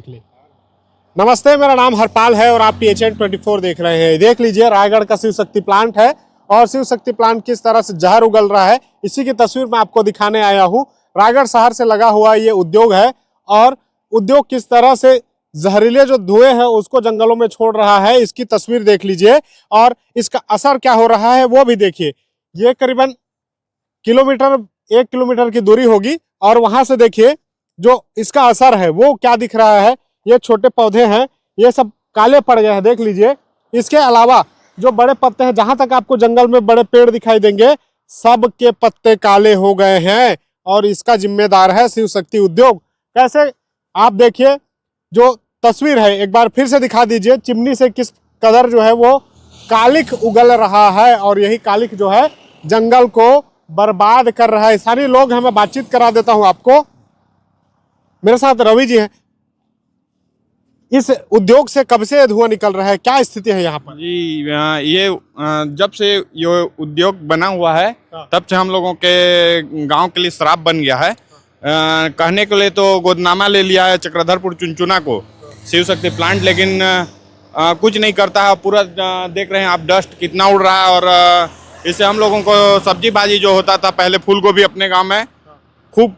नमस्ते, मेरा नाम हरपाल है और आप PHN24 देख रहे हैं। देख लीजिए, रायगढ़ का शिव शक्ति प्लांट है और शिव शक्ति प्लांट किस तरह से जहर उगल रहा है, इसी की तस्वीर मैं आपको दिखाने आया हूँ। रायगढ़ शहर से लगा हुआ ये उद्योग है और उद्योग किस तरह से जहरीले जो धुएं हैं उसको जंगलों में छोड़ रहा है, इसकी तस्वीर देख लीजिए और इसका असर क्या हो रहा है वो भी देखिए। ये करीबन 1 किलोमीटर की दूरी होगी और वहां से देखिए जो इसका असर है वो क्या दिख रहा है। ये छोटे पौधे हैं, ये सब काले पड़ गए हैं, देख लीजिए। इसके अलावा जो बड़े पत्ते हैं, जहां तक आपको जंगल में बड़े पेड़ दिखाई देंगे, सब के पत्ते काले हो गए हैं और इसका जिम्मेदार है शिव शक्ति उद्योग। कैसे, आप देखिए जो तस्वीर है एक बार फिर से दिखा दीजिए। चिमनी से किस कदर जो है वो कालिक उगल रहा है और यही कालिक जो है जंगल को बर्बाद कर रहा है। सारे लोग हैं, मैं बातचीत करा देता हूं आपको। मेरे साथ रवि जी हैं। इस उद्योग से कब से धुआं निकल रहा है, क्या स्थिति है यहाँ पर? जी, ये जब से ये उद्योग बना हुआ है तब से हम लोगों के गांव के लिए श्राप बन गया है। कहने के लिए तो गोदनामा ले लिया है चक्रधरपुर चुनचुना को शिव शक्ति प्लांट, लेकिन कुछ नहीं करता है। पूरा देख रहे हैं आप, डस्ट कितना उड़ रहा है और इससे हम लोगों को सब्जी भाजी जो होता था, पहले फूल गोभी अपने गांव में खूब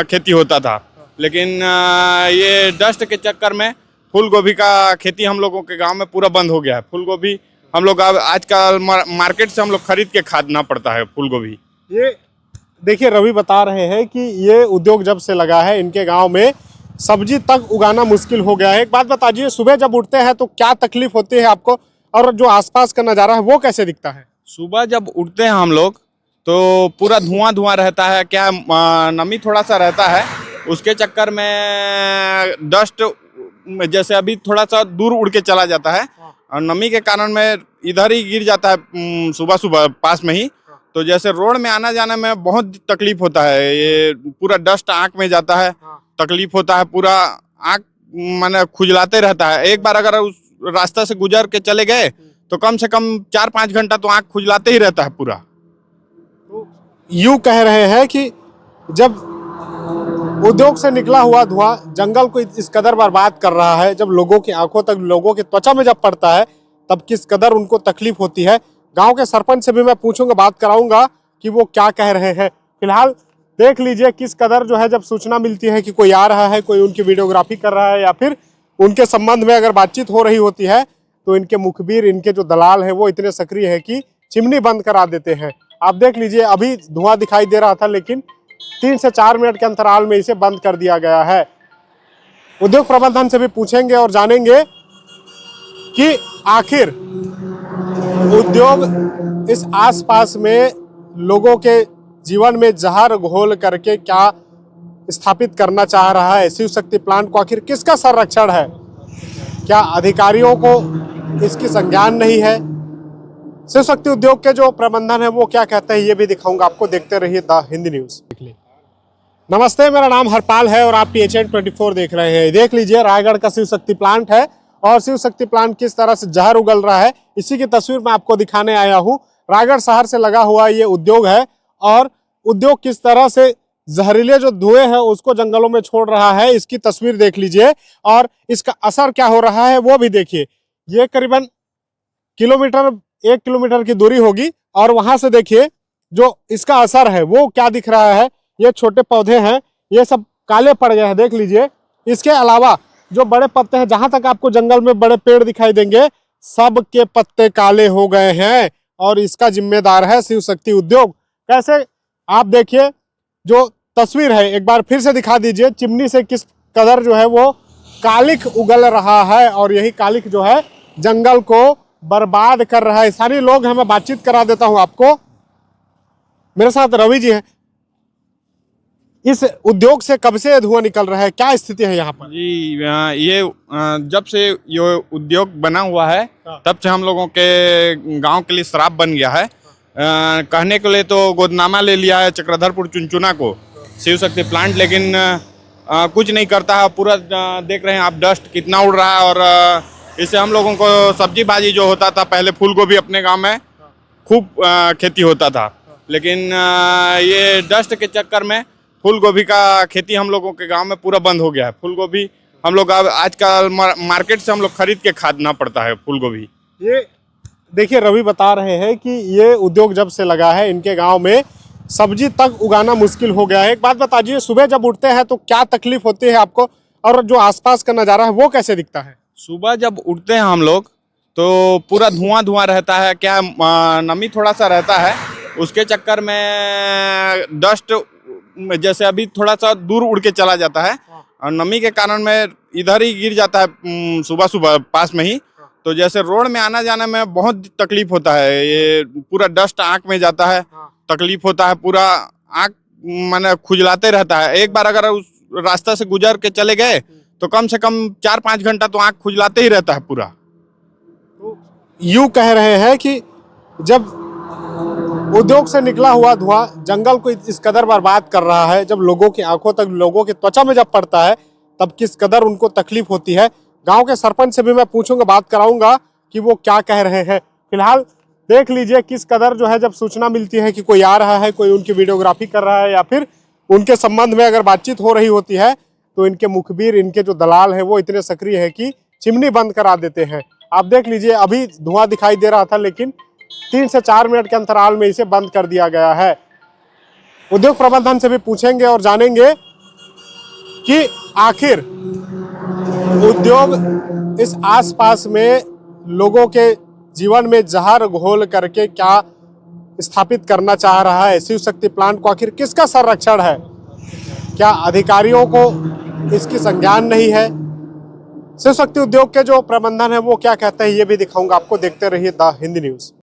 खेती होता था, लेकिन ये डस्ट के चक्कर में फूल गोभी का खेती हम लोगों के गांव में पूरा बंद हो गया है। फूल गोभी हम लोग आजकल मार्केट से हम लोग खरीद के खाना पड़ता है फूल गोभी। ये देखिए, रवि बता रहे हैं कि ये उद्योग जब से लगा है इनके गांव में सब्जी तक उगाना मुश्किल हो गया है। एक बात बताइए, सुबह जब उठते हैं तो क्या तकलीफ होती है आपको और जो आसपास का नज़ारा है वो कैसे दिखता है? सुबह जब उठते हैं हम लोग तो पूरा धुआं धुआं रहता है, क्या नमी थोड़ा सा रहता है, उसके चक्कर में डस्ट जैसे अभी थोड़ा सा दूर उड़ के चला जाता है और नमी के कारण में इधर ही गिर जाता है सुबह सुबह पास में ही। तो जैसे रोड में आना जाने में बहुत तकलीफ होता है, ये पूरा डस्ट आँख में जाता है, तकलीफ होता है, पूरा आँख माने खुजलाते रहता है। एक बार अगर उस रास्ता से गुजर के चले गए तो कम से कम 4-5 घंटा तो आँख खुजलाते ही रहता है पूरा। यूं कह रहे हैं कि जब उद्योग से निकला हुआ धुआं जंगल को इस कदर बर्बाद कर रहा है, जब लोगों की आंखों तक, लोगों की त्वचा में जब पड़ता है तब किस कदर उनको तकलीफ होती है। गांव के सरपंच से भी मैं पूछूंगा, बात कराऊंगा कि वो क्या कह रहे हैं। फिलहाल देख लीजिए किस कदर जो है, जब सूचना मिलती है कि कोई आ रहा है, कोई उनकी वीडियोग्राफी कर रहा है या फिर उनके संबंध में अगर बातचीत हो रही होती है, तो इनके मुखबिर, इनके जो दलाल है वो इतने सक्रिय है कि चिमनी बंद करा देते हैं। आप देख लीजिए, अभी धुआं दिखाई दे रहा था लेकिन 3 से 4 मिनट के अंतराल में इसे बंद कर दिया गया है। उद्योग प्रबंधन से भी पूछेंगे और जानेंगे कि आखिर उद्योग इस आसपास में लोगों के जीवन में जहर घोल करके क्या स्थापित करना चाह रहा है। शिव शक्ति प्लांट को आखिर किसका संरक्षण है? क्या अधिकारियों को इसकी संज्ञान नहीं है? शिव शक्ति उद्योग के जो प्रबंधन है वो क्या कहते हैं ये भी दिखाऊंगा आपको। देखते रहिए द हिंदी न्यूज। नमस्ते, मेरा नाम हरपाल है और आप PHN24 देख रहे हैं। देख लीजिए, रायगढ़ का शिव शक्ति प्लांट है और शिव शक्ति प्लांट किस तरह से जहर उगल रहा है, इसी की तस्वीर मैं आपको दिखाने आया हूँ। रायगढ़ शहर से लगा हुआ ये उद्योग है और उद्योग किस तरह से जहरीले जो धुएं हैं उसको जंगलों में छोड़ रहा है, इसकी तस्वीर देख लीजिए और इसका असर क्या हो रहा है वो भी देखिए। ये करीबन 1 किलोमीटर की दूरी होगी और वहां से देखिए जो इसका असर है वो क्या दिख रहा है। ये छोटे पौधे हैं, ये सब काले पड़ गए हैं, देख लीजिए। इसके अलावा जो बड़े पत्ते हैं, जहां तक आपको जंगल में बड़े पेड़ दिखाई देंगे, सब के पत्ते काले हो गए हैं और इसका जिम्मेदार है शिव शक्ति उद्योग। कैसे, आप देखिए जो तस्वीर है एक बार फिर से दिखा दीजिए। चिमनी से किस कदर जो है वो कालिक उगल रहा है और यही कालिक जो है जंगल को बर्बाद कर रहा है। सारे लोग हैं, मैं बातचीत करा देता हूं आपको। मेरे साथ रवि जी हैं। इस उद्योग से कब से धुआं निकल रहा है, क्या स्थिति है यहाँ पर? जी, ये जब से ये उद्योग बना हुआ है तब से हम लोगों के गांव के लिए श्राप बन गया है। कहने के लिए तो गोदनामा ले लिया है चक्रधरपुर चुनचुना को शिव शक्ति प्लांट, लेकिन कुछ नहीं करता है। पूरा देख रहे हैं आप, डस्ट कितना उड़ रहा है और इससे हम लोगों को सब्जी भाजी जो होता था, पहले फूल गोभी अपने गांव में खूब खेती होता था, लेकिन ये डस्ट के चक्कर में फूल गोभी का खेती हम लोगों के गांव में पूरा बंद हो गया है। फूल गोभी हम लोग अब आजकल मार्केट से हम लोग खरीद के खाना पड़ता है फूल गोभी। ये देखिए रवि बता रहे हैं कि ये उद्योग जब से लगा है इनके गांव में सब्जी तक उगाना मुश्किल हो गया है। एक बात बताइए, सुबह जब उठते हैं तो क्या तकलीफ होती है आपको, और जो आसपास का नज़ारा है वो कैसे दिखता है? सुबह जब उठते हैं हम लोग तो पूरा धुआं धुआं रहता है, क्या नमी थोड़ा सा रहता है, उसके चक्कर में डस्ट जैसे अभी थोड़ा सा दूर उड़ के चला जाता है और नमी के कारण में इधर ही गिर जाता है सुबह सुबह पास में ही। तो जैसे रोड में आना जाने में बहुत तकलीफ होता है, ये पूरा डस्ट आँख में जाता है, तकलीफ होता है, पूरा आँख माने खुजलाते रहता है। एक बार अगर उस रास्ता से गुजर के चले गए तो कम से कम 4-5 घंटा तो आँख खुजलाते ही रहता है पूरा। यूं कह रहे हैं कि जब उद्योग से निकला हुआ धुआं जंगल को इस कदर बर्बाद कर रहा है, जब लोगों की आंखों तक, लोगों की त्वचा में जब पड़ता है तब किस कदर उनको तकलीफ होती है। गांव के सरपंच से भी मैं पूछूंगा, बात कराऊंगा कि वो क्या कह रहे हैं। फिलहाल देख लीजिए किस कदर जो है जब सूचना मिलती है कि कोई आ रहा है, कोई उनकी वीडियोग्राफी कर रहा है या फिर उनके संबंध में अगर बातचीत हो रही होती है तो इनके मुखबिर, इनके जो दलाल हैं वो इतने सक्रिय है कि चिमनी बंद करा देते हैं। आप देख लीजिए अभी धुआं दिखाई दे रहा था लेकिन 3 से 4 मिनट के अंतराल में इसे बंद कर दिया गया है। उद्योग प्रबंधन से भी पूछेंगे और जानेंगे कि आखिर उद्योग इस आसपास में लोगों के जीवन में जहर घोल करके क्या स्थापित करना चाह रहा है। शिव शक्ति प्लांट को आखिर किसका संरक्षण है? क्या अधिकारियों को इसकी संज्ञान नहीं है? शिव शक्ति उद्योग के जो प्रबंधन है वो क्या कहते हैं ये भी दिखाऊंगा आपको। देखते रहिए द हिंद न्यूज़।